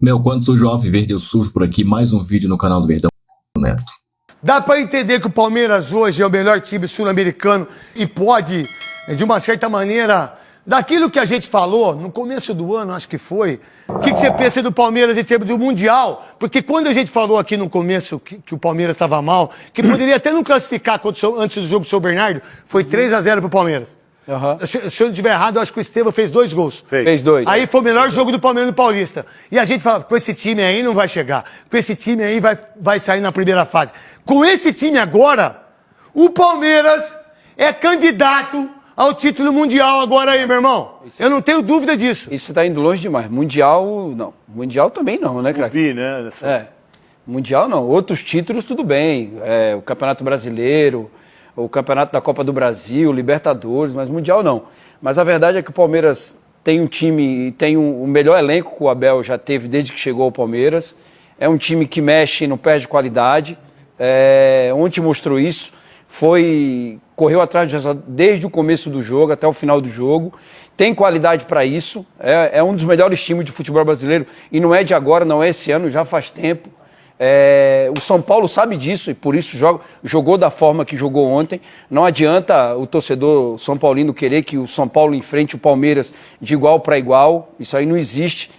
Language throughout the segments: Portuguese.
Meu, quando surge o Alviverde, eu sujo por aqui mais um vídeo no canal do Verdão Neto. Dá pra entender que o Palmeiras hoje é o melhor time sul-americano e pode, de uma certa maneira, daquilo que a gente falou no começo do ano, acho que foi. O que você pensa do Palmeiras em termos do Mundial? Porque quando a gente falou aqui no começo que o Palmeiras estava mal, que poderia até não classificar antes do jogo do São Bernardo, foi 3-0 pro Palmeiras. Uhum. Se eu não estiver errado, eu acho que o Estevam fez 2 gols. Fez 2. Aí foi o melhor jogo do Palmeiras no Paulista. E a gente fala, com esse time aí não vai chegar. Com esse time aí vai sair na primeira fase. Com esse time agora, o Palmeiras é candidato ao título mundial agora aí, meu irmão. Eu não tenho dúvida disso. Isso você tá indo longe demais. Mundial, não. Mundial também não, né, craque? Né? Mundial não. Outros títulos, tudo bem. O Campeonato Brasileiro, o Campeonato da Copa do Brasil, Libertadores, mas Mundial não. Mas a verdade é que o Palmeiras tem um time, tem o melhor elenco que o Abel já teve desde que chegou ao Palmeiras. É um time que mexe e não perde qualidade. Ontem mostrou isso. Correu atrás do resultado desde o começo do jogo até o final do jogo. Tem qualidade para isso. É um dos melhores times de futebol brasileiro. E não é de agora, não é esse ano, já faz tempo. O São Paulo sabe disso e por isso jogou da forma que jogou ontem. Não adianta o torcedor são paulino querer que o São Paulo enfrente o Palmeiras de igual para igual. Isso aí não existe.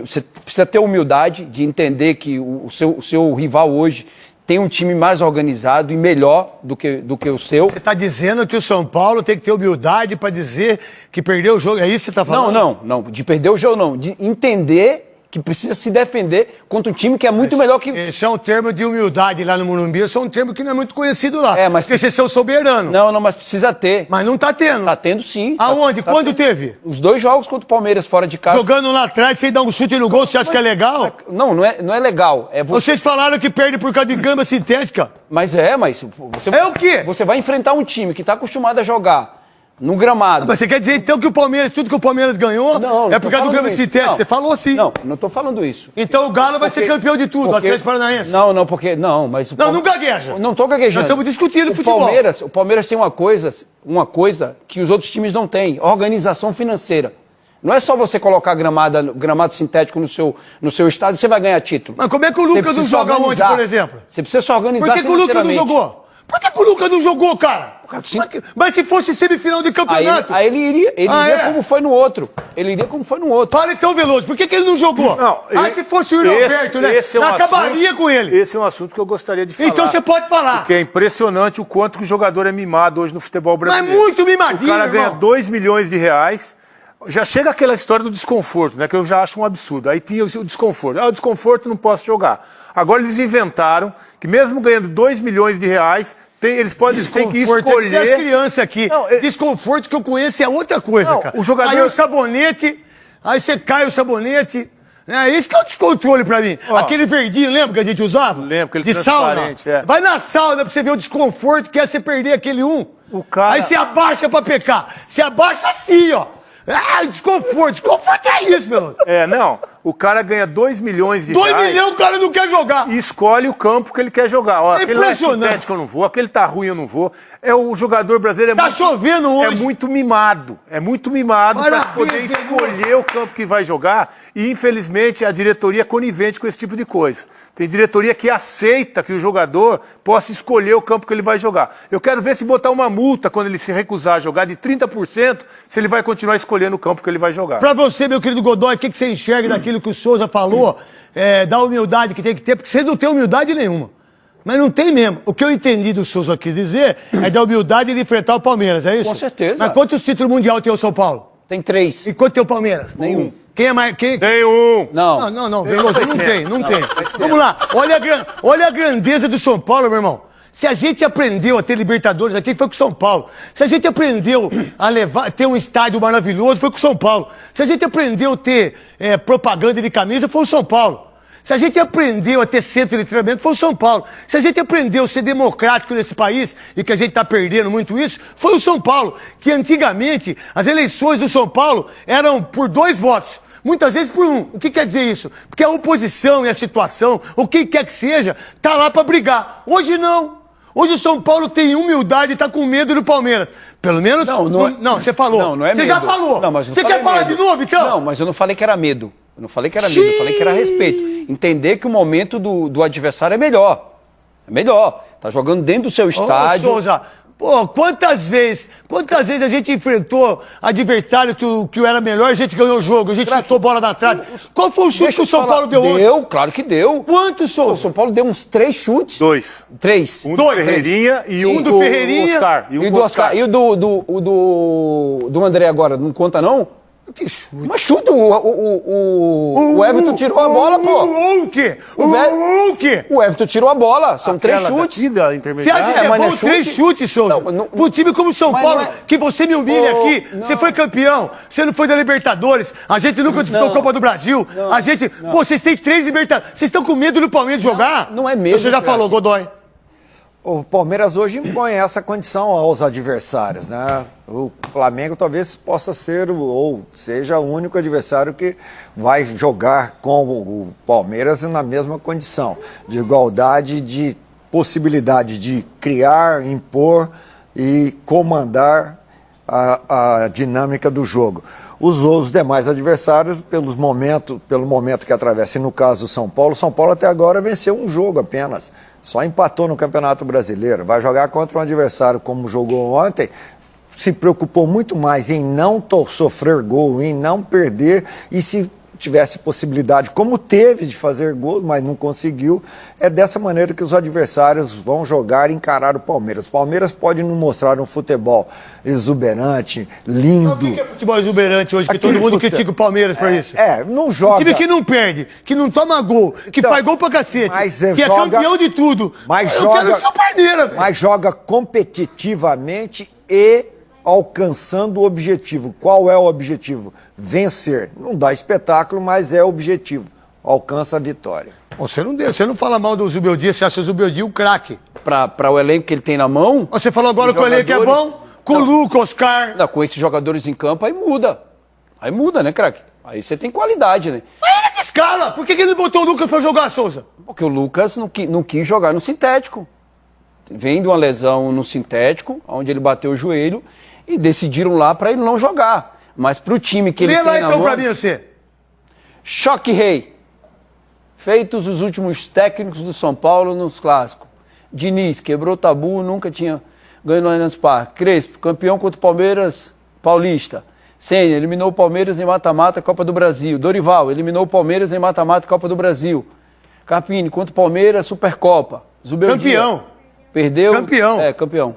Você precisa ter humildade de entender que o seu rival hoje tem um time mais organizado e melhor do que o seu. Você está dizendo que o São Paulo tem que ter humildade para dizer que perdeu o jogo. É isso que você está falando? Não. De perder o jogo não. De entender que precisa se defender contra um time que é muito melhor que... Esse é um termo de humildade lá no Morumbi, esse é um termo que não é muito conhecido lá. Mas porque vocês são soberano. Não, mas precisa ter. Mas não tá tendo. Tá tendo sim. Aonde? Quando teve? Os 2 jogos contra o Palmeiras fora de casa. Jogando lá atrás, sem dar um chute no gol, você acha que é legal? Não é legal. Vocês falaram que perde por causa de grama sintética. Mas você... É o quê? Você vai enfrentar um time que tá acostumado a jogar no gramado. Mas você quer dizer então que o Palmeiras, tudo que o Palmeiras ganhou é por causa do grama sintético? Você falou assim. Não tô falando isso. Então o Galo vai ser campeão de tudo, o Atlético Paranaense. Não, mas... Não gagueja. Não tô gaguejando. Nós estamos discutindo futebol. O Palmeiras tem uma coisa que os outros times não têm, organização financeira. Não é só você colocar gramado sintético no seu estádio e você vai ganhar título. Mas como é que o Lucas não joga ontem, por exemplo? Você precisa se organizar financeiramente. Por que o Lucas não jogou? Por que o Lucas não jogou, cara? Mas se fosse semifinal de campeonato... Aí ele iria como foi no outro. Ele iria como foi no outro. Fala então, Veloso, por que ele não jogou? Se fosse o Yuri Alberto, né? Acabaria com ele. Esse é um assunto que eu gostaria de falar. Então você pode falar. Porque é impressionante o quanto que o jogador é mimado hoje no futebol brasileiro. Mas muito mimadinho, O cara ganha irmão. 2 milhões de reais... Já chega aquela história do desconforto, né? Que eu já acho um absurdo. Aí tinha o desconforto. O desconforto não posso jogar. Agora eles inventaram que mesmo ganhando 2 milhões de reais, eles podem ter que escolher... Tem as crianças aqui. Desconforto que eu conheço é outra coisa, cara. O jogador... Aí o sabonete, aí você cai o sabonete... Isso que é o descontrole pra mim. Aquele verdinho, lembra que a gente usava? Lembro, aquele de sauna. É. Vai na sauna pra você ver o desconforto que é você perder aquele Cara... Aí você abaixa pra pecar. Você abaixa assim, ó. Desconforto. Desconforto é isso, meu. O cara ganha 2 milhões de 2 reais... 2 milhões o cara não quer jogar. E escolhe o campo que ele quer jogar. Aquele lá é impressionante. sintético eu não vou, aquele tá ruim eu não vou. O jogador brasileiro chovendo hoje. É muito mimado. É muito mimado para poder escolher o campo que vai jogar. E, infelizmente, a diretoria é conivente com esse tipo de coisa. Tem diretoria que aceita que o jogador possa escolher o campo que ele vai jogar. Eu quero ver se botar uma multa quando ele se recusar a jogar de 30%, se ele vai continuar escolhendo o campo que ele vai jogar. Pra você, meu querido Godoy, o que você enxerga daquilo que o Souza falou, da humildade que tem que ter? Porque vocês não têm humildade nenhuma. Mas não tem mesmo. O que eu entendi do Souza quis dizer é da humildade de enfrentar o Palmeiras, é isso? Com certeza. Mas quantos títulos mundial tem o São Paulo? Tem 3. E quanto tem o Palmeiras? Nenhum. Quem é mais... Tem um. Não, Veloso, não tem. Vamos lá, olha a grandeza do São Paulo, meu irmão. Se a gente aprendeu a ter Libertadores aqui, foi com o São Paulo. Se a gente aprendeu a ter um estádio maravilhoso, foi com o São Paulo. Se a gente aprendeu a ter propaganda de camisa, foi o São Paulo. Se a gente aprendeu a ter centro de treinamento, foi o São Paulo. Se a gente aprendeu a ser democrático nesse país, e que a gente está perdendo muito isso, foi o São Paulo. Que antigamente, as eleições do São Paulo eram por 2 votos. Muitas vezes por 1. O que quer dizer isso? Porque a oposição e a situação, o que quer que seja, tá lá para brigar. Hoje não. Hoje o São Paulo tem humildade e tá com medo do Palmeiras. Pelo menos... Não, você falou. Não é medo. Você já falou. Não, mas não você quer falar medo. de novo, então? Não, mas eu não falei que era medo. Eu não falei que era medo, eu falei que era respeito. Entender que o momento do adversário é melhor. É melhor. Tá jogando dentro do seu estádio. Ô, Souza, pô, quantas vezes a gente enfrentou adversário que era melhor, a gente ganhou o jogo, a gente chutou bola na trave. Qual foi o chute que o São Paulo deu ontem? Deu, claro que deu. Quantos, Souza? O São Paulo deu uns 3 chutes. 2. 3. Um do Ferreirinha e um do Ferreirinha. Oscar. E o do Oscar. E o do André agora, não conta não? Que chute. Mas chuta, o Everton tirou a bola, pô. O quê? O quê? O Everton tirou a bola, são 3 chutes. Da Você acha intermediária. que é mas não bom é 3 chute? chutes, Souza? Pro time como o São mas Paulo, não é- que você me humilha aqui, você foi campeão, você não foi da Libertadores, a gente nunca disputou a Copa do Brasil, a gente... Pô, vocês têm 3 Libertadores, vocês estão com medo do Palmeiras jogar? não é medo, Você já craque. falou, Godoy. O Palmeiras hoje impõe essa condição aos adversários, né? O Flamengo talvez possa ser ou seja o único adversário que vai jogar com o Palmeiras na mesma condição de igualdade, de possibilidade de criar, impor e comandar a dinâmica do jogo. Os demais adversários, pelo momento que atravessa, e no caso o São Paulo até agora venceu um jogo apenas, só empatou no Campeonato Brasileiro, vai jogar contra um adversário como jogou ontem, se preocupou muito mais em não sofrer gol, em não perder, e se tivesse possibilidade, como teve, de fazer gol, mas não conseguiu, é dessa maneira que os adversários vão jogar e encarar o Palmeiras. O Palmeiras pode nos mostrar um futebol exuberante, lindo. O que é futebol exuberante hoje, que todo mundo critica o Palmeiras pra isso? Não joga... Um time que não perde, que não toma gol, que Então, faz gol pra cacete, mas que é joga- campeão de tudo. Mas Eu joga, quero ser o Palmeiras, velho. mas joga competitivamente e alcançando o objetivo. Qual é o objetivo? Vencer. Não dá espetáculo, mas é o objetivo. Alcança a vitória. Você não fala mal do Zubeldia, você acha o Zubeldia um craque. Para o elenco que ele tem na mão. Você falou agora Os que o elenco é jogadores- bom, com o Luca, Oscar. Não, com esses jogadores em campo, aí muda. Aí muda, né, craque? Aí você tem qualidade, né? Mas ele é que escala. Por que ele não botou o Lucas pra jogar, Souza? Porque o Lucas não quis jogar no sintético. Vem de uma lesão no sintético, onde ele bateu o joelho, e decidiram lá para ele não jogar. Mas pro time que ele Lê tem lá na então mão... pra mim, você. Choque Rei. Feitos os últimos técnicos do São Paulo nos clássicos. Diniz quebrou o tabu, nunca tinha ganho no Allianz Parque. Crespo, campeão contra o Palmeiras Paulista. Senna, eliminou o Palmeiras em mata-mata Copa do Brasil. Dorival, eliminou o Palmeiras em mata-mata Copa do Brasil. Carpini, contra o Palmeiras, Supercopa. Zubeldia. Campeão. Perdeu... Campeão. É, campeão.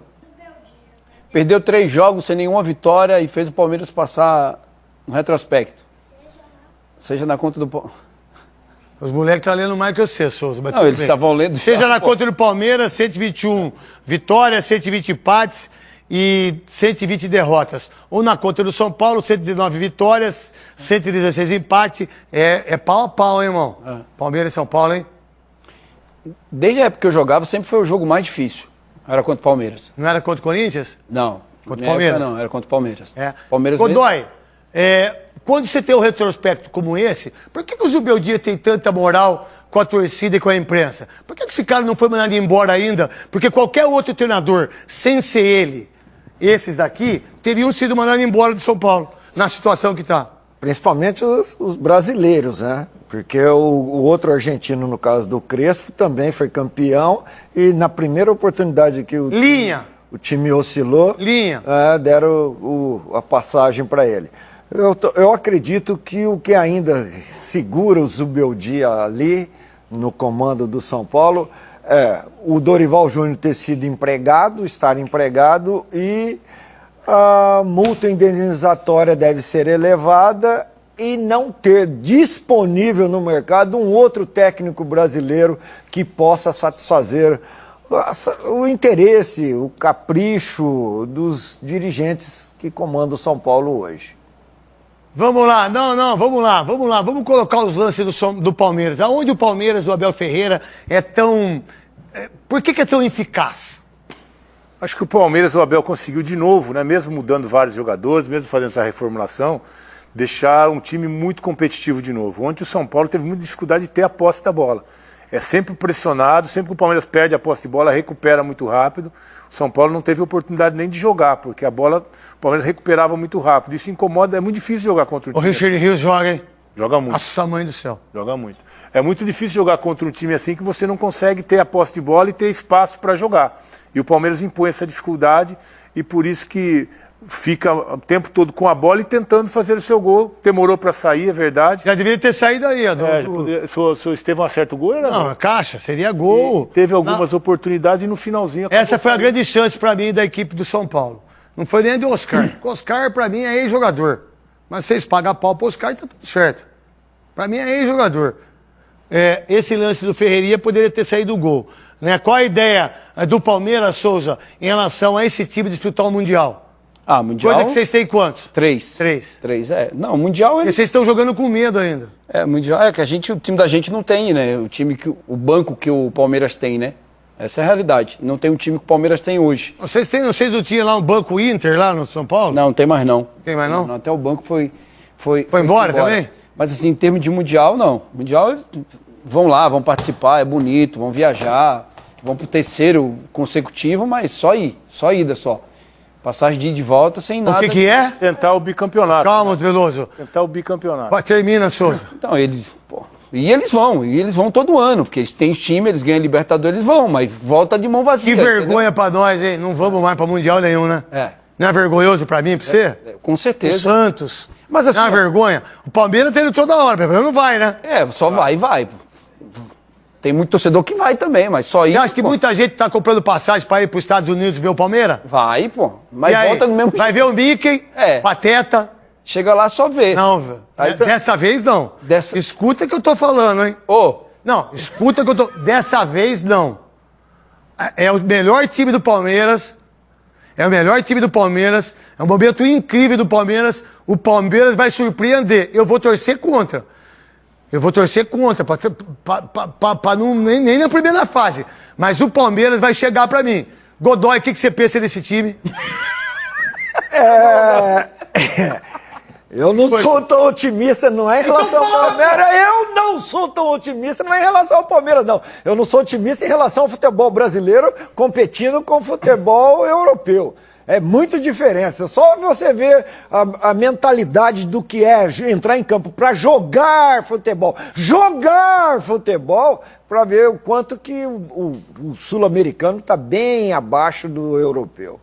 Perdeu 3 jogos sem nenhuma vitória e fez o Palmeiras passar no retrospecto. Seja na conta do... Os moleques estão lendo mais que você, Souza. Mas Não, tudo eles bem. estavam lendo... Seja na conta do Palmeiras, 121 vitórias, 120 empates e 120 derrotas. Ou na conta do São Paulo, 119 vitórias, 116 empates. É pau a pau, hein, irmão? É. Palmeiras e São Paulo, hein? Desde a época que eu jogava, sempre foi o jogo mais difícil. Era contra o Palmeiras. Não era contra o Corinthians? Não. Contra o Na Palmeiras? época, não, era contra o Palmeiras. É. Palmeiras Godoy, quando você tem um retrospecto como esse, por que o Zubeldia tem tanta moral com a torcida e com a imprensa? Por que esse cara não foi mandado embora ainda? Porque qualquer outro treinador, sem ser ele, esses daqui, teriam sido mandados embora de São Paulo, na situação que está. Principalmente os brasileiros, né? Porque o outro argentino, no caso do Crespo, também foi campeão e na primeira oportunidade que o time oscilou, deram a passagem para ele. Eu acredito que o que ainda segura o Zubeldia ali no comando do São Paulo é o Dorival Júnior ter sido empregado, estar empregado e a multa indenizatória deve ser elevada e não ter disponível no mercado um outro técnico brasileiro que possa satisfazer o interesse, o capricho dos dirigentes que comandam o São Paulo hoje. Vamos lá, vamos colocar os lances do Palmeiras. Aonde o Palmeiras do Abel Ferreira é tão... Por que é tão eficaz? Acho que o Palmeiras, o Abel conseguiu de novo, né, mesmo mudando vários jogadores, mesmo fazendo essa reformulação, deixar um time muito competitivo de novo. Ontem o São Paulo teve muita dificuldade de ter a posse da bola. É sempre pressionado, sempre que o Palmeiras perde a posse de bola, recupera muito rápido. O São Paulo não teve oportunidade nem de jogar, porque a bola, o Palmeiras recuperava muito rápido. Isso incomoda, é muito difícil jogar contra o time. O Richard Rios joga, hein? Joga muito. Nossa, mãe do céu. Joga muito. É muito difícil jogar contra um time assim que você não consegue ter a posse de bola e ter espaço para jogar. E o Palmeiras impõe essa dificuldade e por isso que fica o tempo todo com a bola e tentando fazer o seu gol. Demorou para sair, é verdade. Já deveria ter saído aí, ó. Se o Estevão acerta o gol, era Não, caixa, seria gol. E teve algumas oportunidades e no finalzinho... Essa foi a grande chance pra mim da equipe do São Paulo. Não foi nem do Oscar. O Oscar, pra mim, é ex-jogador. Mas vocês pagam pau pro Oscar, tá tudo certo. Pra mim, é ex-jogador. Esse lance do Ferreirinha poderia ter saído o gol. Né? Qual a ideia do Palmeiras, Souza, em relação a esse time disputar o Mundial? Ah, Mundial... Coisa que vocês têm quantos? 3. 3. 3, Não, Mundial... Porque vocês estão jogando com medo ainda. Mundial é que o time da gente não tem, né? O banco que o Palmeiras tem, né? Essa é a realidade. Não tem o time que o Palmeiras tem hoje. Vocês não tinham lá um banco Inter lá no São Paulo? Não tem mais não. Tem mais não? Até o banco foi embora também? Mas assim, em termos de Mundial, não. Mundial, eles vão lá, vão participar, é bonito, vão viajar, vão pro 3º consecutivo, mas só ida só. Passagem de ida e de volta sem nada. O que é? Tentar o bicampeonato. Calma, Veloso. Tentar o bicampeonato. Termina, Souza. Então, eles vão todo ano, porque eles têm time, eles ganham Libertadores, eles vão, mas volta de mão vazia. Que vergonha pra nós, hein? Não vamos mais pra Mundial nenhum, né? Não é vergonhoso pra mim, pra você? Com certeza. O Santos. Mas assim, não é vergonha. O Palmeiras tá indo toda hora, pelo menos não vai, né? Só vai. Tem muito torcedor que vai também, mas só isso. Você acha que muita gente tá comprando passagem pra ir pros Estados Unidos ver o Palmeiras? Vai, pô. Mas aí, volta no mesmo vai ver o Mickey, Pateta. Chega lá só ver. Não, velho. Dessa vez não. Escuta o que eu tô falando, hein? Não, escuta o que eu tô... Dessa vez não. É o melhor time do Palmeiras. É o melhor time do Palmeiras. É um momento incrível do Palmeiras. O Palmeiras vai surpreender. Eu vou torcer contra. Pra não, nem na primeira fase. Mas o Palmeiras vai chegar pra mim. Godoy, o que você pensa desse time? Eu não sou tão otimista, não é em relação ao Palmeiras. Eu não sou tão otimista, não é em relação ao Palmeiras, não. Eu não sou otimista em relação ao futebol brasileiro competindo com o futebol europeu. É muito diferença. Só você ver a mentalidade do que é entrar em campo para jogar futebol. Jogar futebol para ver o quanto que o sul-americano está bem abaixo do europeu.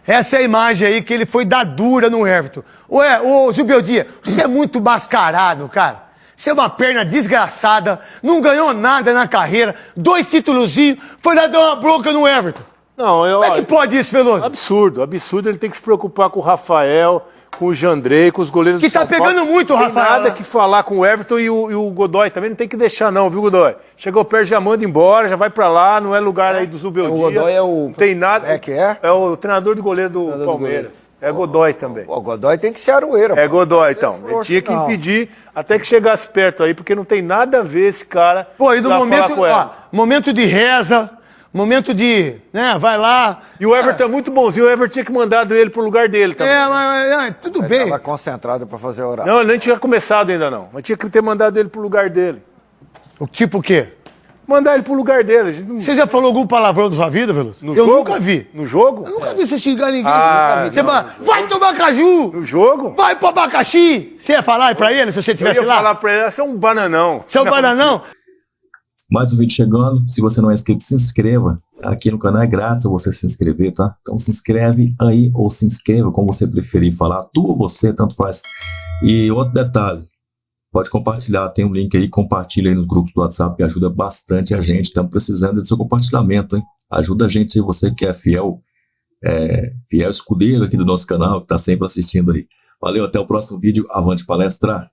Essa é a imagem aí que ele foi dar dura no Everton. Ô Zubeldia, você é muito mascarado, cara. Você é uma perna desgraçada, não ganhou nada na carreira, 2 títulozinhos, foi lá dar uma bronca no Everton. Não, Como é que pode isso, Veloso? Absurdo. Ele tem que se preocupar com o Rafael, com o Jandrei, com os goleiros que do São tá pegando Paulo. muito o Rafael. Não tem nada que falar com o Everton e o Godoy também. Não tem que deixar não, viu, Godoy? Chegou perto, já manda embora, já vai pra lá, não é lugar aí do Zubeldia. O Godoy é o... Não tem nada. É o treinador de goleiro do Palmeiras. É Godoy também. O Godoy tem que ser aroeira. É Godoy, então. Ele tinha que impedir até que chegasse perto aí, porque não tem nada a ver esse cara. Pô, e no momento de reza... Momento de, né, vai lá. E o Everton é muito bonzinho, o Everton tinha que mandar ele pro lugar dele também. Mas tudo bem. Ele tava concentrado para fazer a oração. Não, ele nem tinha começado ainda não, mas tinha que ter mandado ele pro lugar dele. Tipo o quê? Mandar ele pro lugar dele. Você já falou algum palavrão da sua vida, Veloso? Eu nunca vi. No jogo? Eu nunca vi você xingar ninguém. Você vai tomar caju! No jogo? Vai pro abacaxi! Você ia falar pra ele se você estivesse lá? Eu ia falar pra ele, você é um bananão. Você é um bananão? Mais um vídeo chegando. Se você não é inscrito, se inscreva. Aqui no canal é grátis você se inscrever, tá? Então se inscreve aí ou se inscreva, como você preferir falar. Tu ou você, tanto faz. E outro detalhe, pode compartilhar. Tem um link aí, compartilha aí nos grupos do WhatsApp, que ajuda bastante a gente. Estamos precisando do seu compartilhamento, hein? Ajuda a gente aí, você que é fiel escudeiro aqui do nosso canal, que está sempre assistindo aí. Valeu, até o próximo vídeo. Avante palestra!